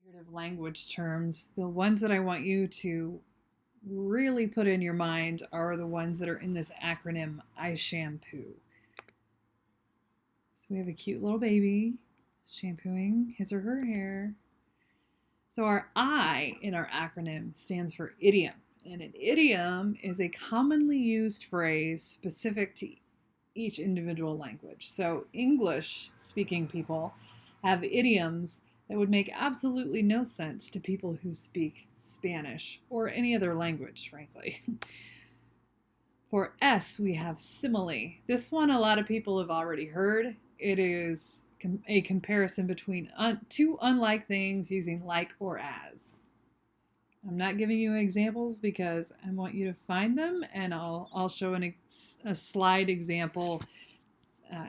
Figurative language terms, the ones that I want you to really put in your mind are the ones that are in this acronym SHAMPOO. So we have a cute little baby shampooing his or her hair. So our I in our acronym stands for idiom. And an idiom is a commonly used phrase specific to each individual language. So English speaking people have idioms that would make absolutely no sense to people who speak Spanish or any other language, frankly. For S, we have simile. This one a lot of people have already heard. It is a comparison between two unlike things using like or as. I'm not giving you examples because I want you to find them, and I'll show a slide example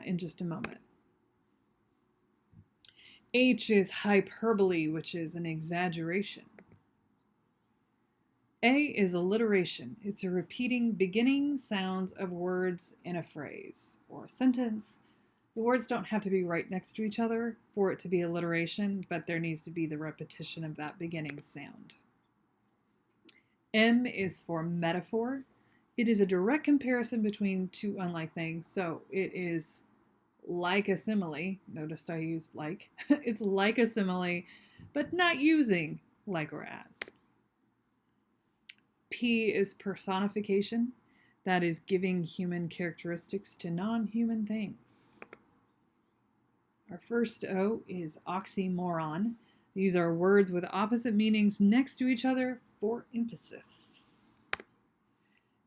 in just a moment. H is hyperbole, which is an exaggeration. A is alliteration. It's a repeating beginning sounds of words in a phrase or a sentence. The words don't have to be right next to each other for it to be alliteration, but there needs to be the repetition of that beginning sound. M is for metaphor. It is a direct comparison between two unlike things, so it is like a simile. Notice I used like. It's like a simile, but not using like or as. P is personification. That is giving human characteristics to non-human things. Our first O is oxymoron. These are words with opposite meanings next to each other for emphasis.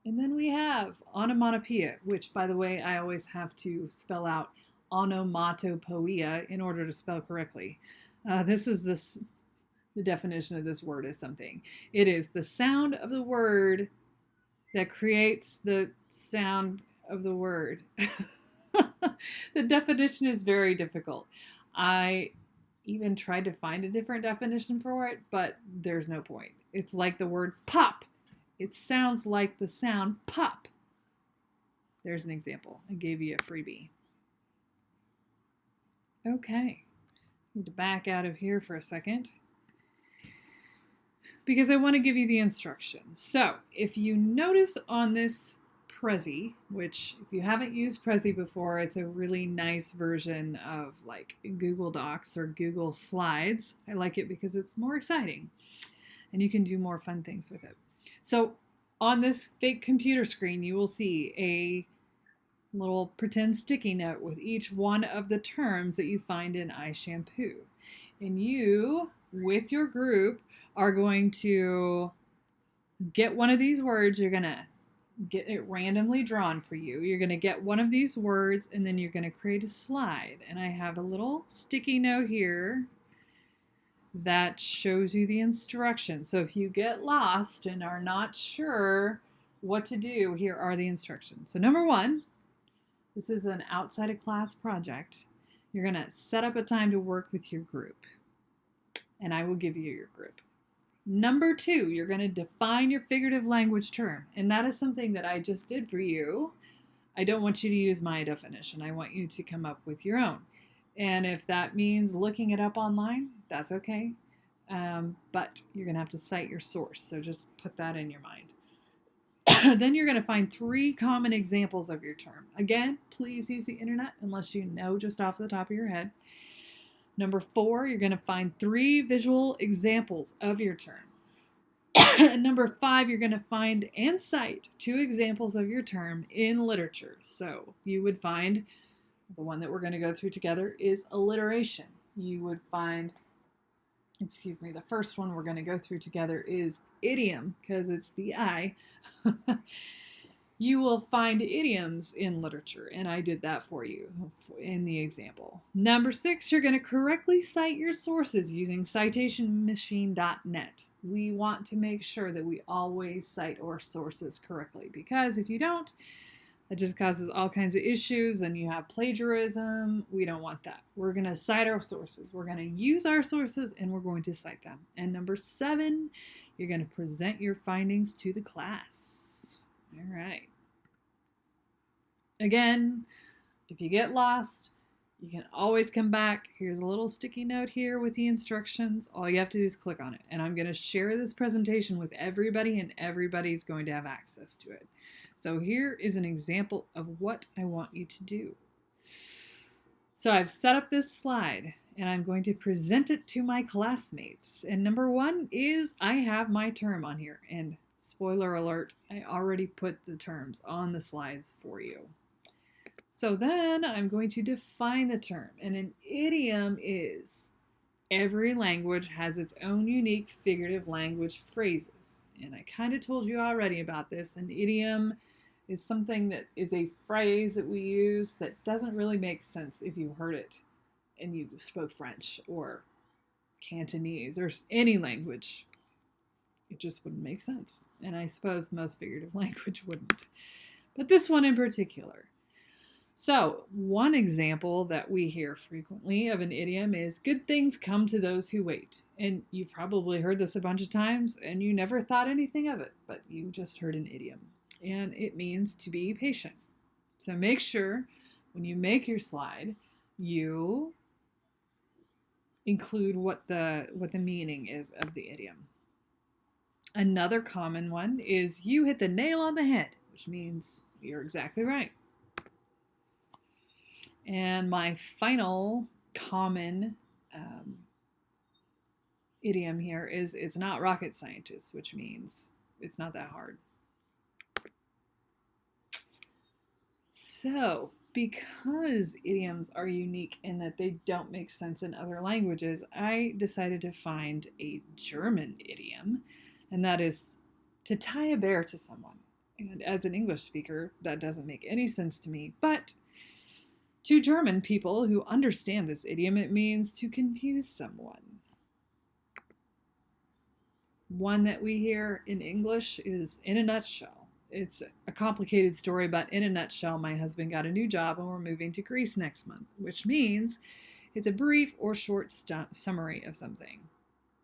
And then we have onomatopoeia, which, by the way, I always have to spell out onomatopoeia in order to spell correctly. The definition of this word is something. It is the sound of the word that creates the sound of the word. The definition is very difficult. I even tried to find a different definition for it, but there's no point. It's like the word pop. It sounds like the sound pop. There's an example. I gave you a freebie. Okay. Need to back out of here for a second because I want to give you the instructions. So if you notice on this Prezi, which if you haven't used Prezi before, it's a really nice version of like Google Docs or Google Slides. I like it because it's more exciting and you can do more fun things with it. So on this fake computer screen, you will see a little pretend sticky note with each one of the terms that you find in iShampoo. And you, with your group, are going to get one of these words. You're going to get it randomly drawn for you. You're going to get one of these words and then you're going to create a slide. And I have a little sticky note here that shows you the instructions. So if you get lost and are not sure what to do, here are the instructions. So number one, this is an outside of class project. You're going to set up a time to work with your group, and I will give you your group. Number two, you're going to define your figurative language term, and that is something that I just did for you. I don't want you to use my definition. I want you to come up with your own. And if that means looking it up online, that's okay. But you're going to have to cite your source, so just put that in your mind. Then you're going to find 3 common examples of your term. Again, please use the internet unless you know just off the top of your head. Number 4, you're going to find 3 visual examples of your term. And number 5, you're going to find and cite 2 examples of your term in literature. So you would find the one that we're going to go through together is alliteration. You would find, the first one we're going to go through together is idiom, because it's the I. You will find idioms in literature, and I did that for you in the example. Number 6, you're going to correctly cite your sources using citationmachine.net. We want to make sure that we always cite our sources correctly, because if you don't, that just causes all kinds of issues and you have plagiarism. We don't want that. We're going to cite our sources. We're going to use our sources and we're going to cite them. And number 7, you're going to present your findings to the class. All right. Again, if you get lost, You can always come back. Here's a little sticky note here with the instructions. All you have to do is click on it. And I'm going to share this presentation with everybody, and everybody's going to have access to it. So here is an example of what I want you to do. So I've set up this slide, and I'm going to present it to my classmates. And number one is I have my term on here. And spoiler alert, I already put the terms on the slides for you. So then I'm going to define the term, and an idiom is every language has its own unique figurative language phrases. And I kind of told you already about this. An idiom is something that is a phrase that we use that doesn't really make sense if you heard it and you spoke French or Cantonese or any language. It just wouldn't make sense. And I suppose most figurative language wouldn't. But this one in particular. So, one example that we hear frequently of an idiom is good things come to those who wait. And you've probably heard this a bunch of times and you never thought anything of it, but you just heard an idiom. And it means to be patient. So make sure when you make your slide, you include what the meaning is of the idiom. Another common one is you hit the nail on the head, which means you're exactly right. And my final common idiom here is it's not rocket scientist, which means it's not that hard. So, because idioms are unique in that they don't make sense in other languages, I decided to find a German idiom, and that is to tie a bear to someone. And as an English speaker, that doesn't make any sense to me, but to German people who understand this idiom, it means to confuse someone. One that we hear in English is in a nutshell. It's a complicated story, but in a nutshell, my husband got a new job and we're moving to Greece next month, which means it's a brief or short summary of something.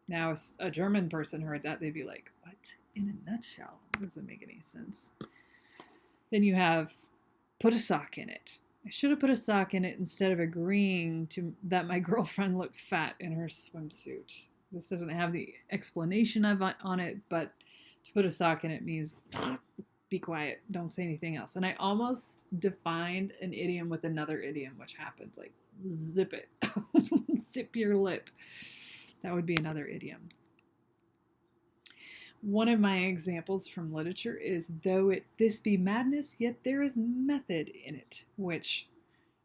Now, if a German person heard that, they'd be like, what? In a nutshell? That doesn't make any sense. Then you have put a sock in it. I should have put a sock in it instead of agreeing to that my girlfriend looked fat in her swimsuit. This doesn't have the explanation on it, but to put a sock in it means be quiet, don't say anything else. And I almost defined an idiom with another idiom, which happens, like zip it, zip your lip. That would be another idiom. One of my examples from literature is, though this be madness, yet there is method in it, which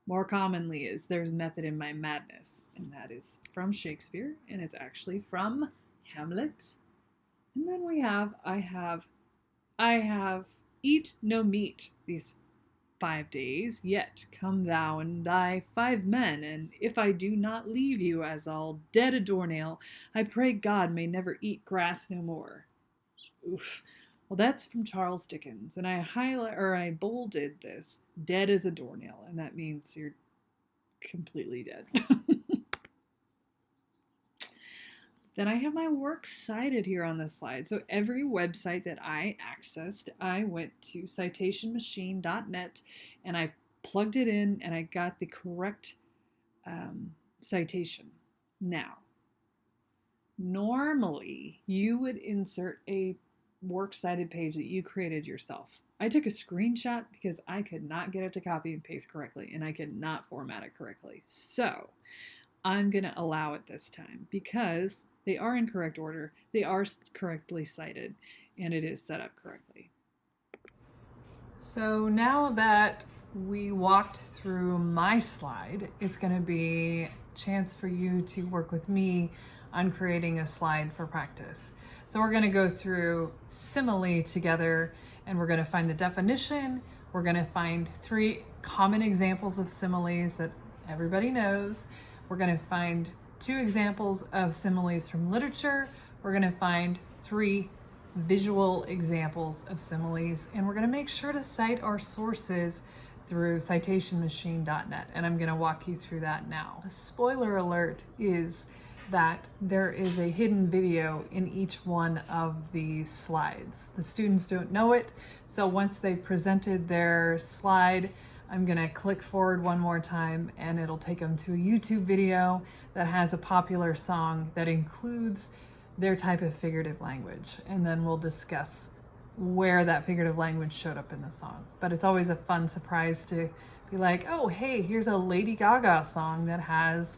more commonly is there's method in my madness. And that is from Shakespeare, and it's actually from Hamlet. And then we have, I have eat no meat these 5 days, yet come thou and thy 5 men, and if I do not leave you as all dead a doornail, I pray God may never eat grass no more. Oof. Well, that's from Charles Dickens, and I bolded this, dead as a doornail, and that means you're completely dead. Then I have my works cited here on this slide. So every website that I accessed, I went to citationmachine.net and I plugged it in and I got the correct citation. Now, normally you would insert a works cited page that you created yourself. I took a screenshot because I could not get it to copy and paste correctly and I could not format it correctly. So I'm going to allow it this time because they are in correct order, they are correctly cited, and it is set up correctly. So now that we walked through my slide, it's going to be a chance for you to work with me on creating a slide for practice. So we're going to go through simile together, and we're going to find the definition. We're going to find 3 common examples of similes that everybody knows. We're going to find 2 examples of similes from literature. We're going to find 3 visual examples of similes, and we're going to make sure to cite our sources through citationmachine.net, and I'm going to walk you through that now. A spoiler alert is that there is a hidden video in each one of the slides. The students don't know it, so once they've presented their slide, I'm gonna click forward one more time and it'll take them to a YouTube video that has a popular song that includes their type of figurative language. And then we'll discuss where that figurative language showed up in the song. But it's always a fun surprise to be like, oh, hey, here's a Lady Gaga song that has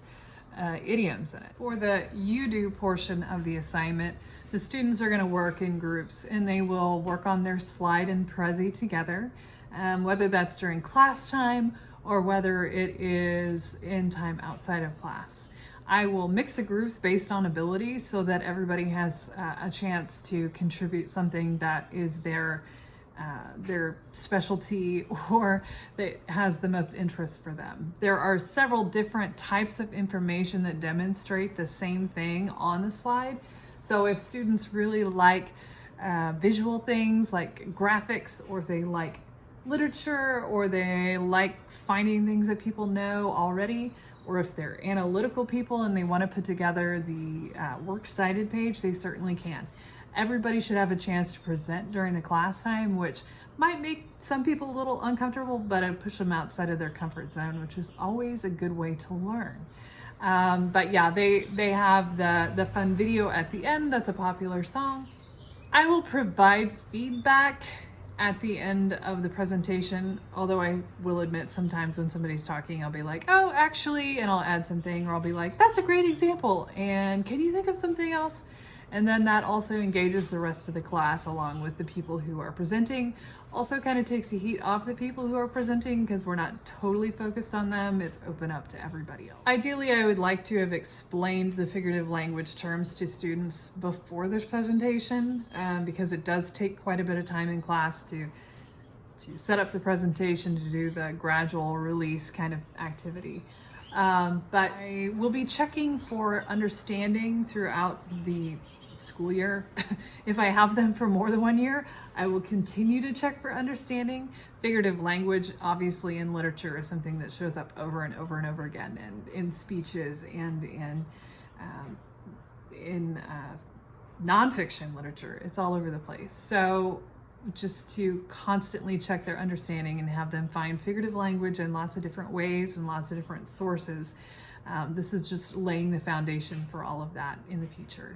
idioms in it. For the you do portion of the assignment, the students are gonna work in groups and they will work on their slide and Prezi together. Whether that's during class time or whether it is in time outside of class. I will mix the groups based on ability so that everybody has a chance to contribute something that is their specialty or that has the most interest for them. There are several different types of information that demonstrate the same thing on the slide. So if students really like visual things like graphics, or if they like literature, or they like finding things that people know already, or if they're analytical people and they want to put together the works cited page, they certainly can. Everybody should have a chance to present during the class time, which might make some people a little uncomfortable, but I push them outside of their comfort zone, which is always a good way to learn. But yeah, they have the fun video at the end that's a popular song. I will provide feedback at the end of the presentation, although I will admit sometimes when somebody's talking, I'll be like, oh, actually, and I'll add something, or I'll be like, that's a great example, and can you think of something else? And then that also engages the rest of the class along with the people who are presenting. Also kind of takes the heat off the people who are presenting because we're not totally focused on them. It's open up to everybody else. Ideally, I would like to have explained the figurative language terms to students before this presentation because it does take quite a bit of time in class to set up the presentation, to do the gradual release kind of activity. But I will be checking for understanding throughout the school year. If I have them for more than 1 year, I will continue to check for understanding. Figurative language, obviously in literature, is something that shows up over and over and over again, and in speeches and in nonfiction literature. It's all over the place. So just to constantly check their understanding and have them find figurative language in lots of different ways and lots of different sources. This is just laying the foundation for all of that in the future.